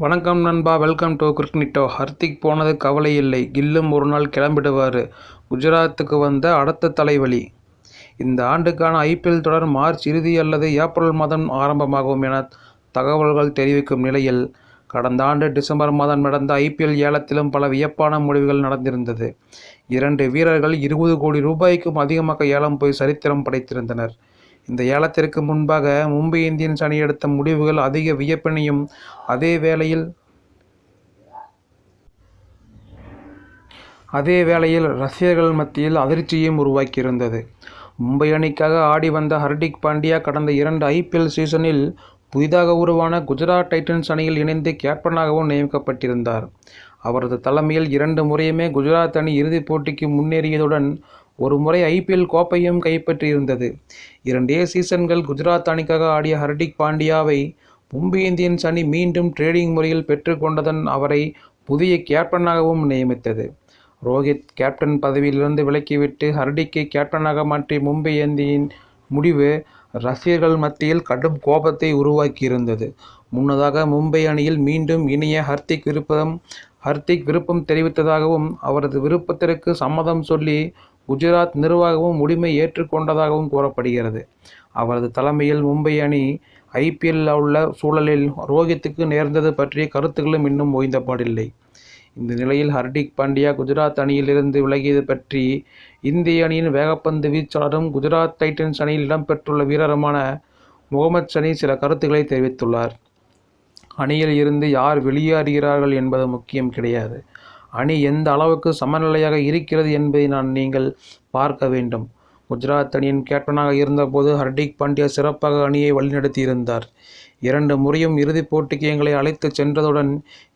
வணக்கம் நண்பா, welcome to கிரிக்னிட்டோ. Hardik போனது கவலை இல்லை, கில்லும் ஒரு நாள் கிளம்பிடுவார். குஜராத்துக்கு வந்த அடுத்த தலைவலி. இந்த ஆண்டுக்கான ஐபிஎல் தொடர் மார்ச் இறுதி அல்லது ஏப்ரல் மாதம் ஆரம்பமாகும் என தகவல்கள் தெரிவிக்கும் நிலையில், கடந்த ஆண்டு டிசம்பர் மாதம் நடந்த ஐபிஎல் ஏலத்திலும் பல வியப்பான முடிவுகள் நடந்திருந்தது. 2 வீரர்கள் 20 கோடி ரூபாய்க்கும் அதிகமாக ஏலம் போய் சரித்திரம் படைத்திருந்தனர். இந்த ஏலத்திற்கு முன்பாக மும்பை இந்தியன்ஸ் அணி எடுத்த முடிவுகள் அதிக வியப்பினையும் அதே வேளையில் ரசிகர்கள் மத்தியில் அதிர்ச்சியையும் உருவாக்கியிருந்தது. மும்பை அணிக்காக ஆடி வந்த ஹர்திக் பாண்டியா கடந்த 2 ஐபிஎல் சீசனில் புதிதாக உருவான குஜராத் டைட்டன்ஸ் அணியில் இணைந்து கேப்டனாகவும் நியமிக்கப்பட்டிருந்தார். அவரது தலைமையில் 2 முறையுமே குஜராத் அணி இறுதிப் போட்டிக்கு முன்னேறியதுடன் ஒரு முறை ஐபிஎல் கோப்பையும் கைப்பற்றியிருந்தது. 2 சீசன்கள் குஜராத் அணிக்காக ஆடிய ஹர்திக் பாண்டியாவை மும்பை இந்தியன்ஸ் அணி மீண்டும் டிரேடிங் முறையில் பெற்றுக்கொண்டதன் அவரை புதிய கேப்டனாகவும் நியமித்தது. ரோஹித் கேப்டன் பதவியிலிருந்து விலக்கிவிட்டு ஹர்திக்கை கேப்டனாக மாற்றிய மும்பை அணியின் முடிவு ரசிகர்கள் மத்தியில் கடும் கோபத்தை உருவாக்கியிருந்தது. முன்னதாக மும்பை அணியில் மீண்டும் இணைய ஹர்திக் விருப்பம் தெரிவித்ததாகவும் அவரது விருப்பத்திற்கு சம்மதம் சொல்லி குஜராத் நிர்வாகமும் உரிமை ஏற்றுக்கொண்டதாகவும் கூறப்படுகிறது. அவரது தலைமையில் மும்பை அணி ஐபிஎல் உள்ள சூழலில் ரோஹித்துக்கு நேர்ந்தது பற்றிய கருத்துக்களும் இன்னும் ஓய்ந்தபாடில்லை. இந்த நிலையில் ஹர்திக் பாண்டியா குஜராத் அணியிலிருந்து விலகியது பற்றி இந்திய அணியின் வேகப்பந்து வீச்சாளரும் குஜராத் டைட்டன்ஸ் அணியில் இடம்பெற்றுள்ள வீரருமான முகமது ஷமி சில கருத்துக்களை தெரிவித்துள்ளார். அணியில் இருந்து யார் வெளியேறுகிறார்கள் என்பது முக்கியம் கிடையாது. அணி எந்த அளவுக்கு சமநிலையாக இருக்கிறது என்பதை நீங்கள் பார்க்க வேண்டும். குஜராத் அணியின் கேப்டனாக இருந்தபோது ஹர்திக் பாண்டியா சிறப்பாக அணியை வழிநடத்தியிருந்தார். 2 முறையும் இறுதிப் போட்டிக்கு எங்களை அழைத்துச் சென்றதுடன்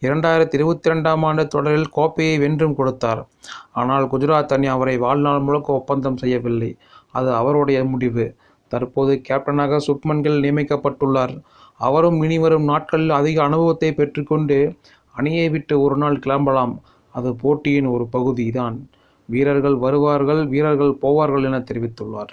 2022ஆம் ஆண்டு தொடரில் கோப்பையை வென்றும் கொடுத்தார். ஆனால் குஜராத் அணி அவரை வாழ்நாள் முழுக்க ஒப்பந்தம் செய்யவில்லை. அது அவருடைய முடிவு. தற்போது கேப்டனாக சுப்மன் கில் நியமிக்கப்பட்டுள்ளார். அவரும் இனிவரும் நாட்களில் அதிக அனுபவத்தை பெற்றுக்கொண்டு அணியை விட்டு ஒரு நாள் கிளம்பலாம். அது போட்டியின் ஒரு பகுதி தான். வீரர்கள் வருவார்கள், வீரர்கள் போவார்கள் என தெரிவித்துள்ளார்.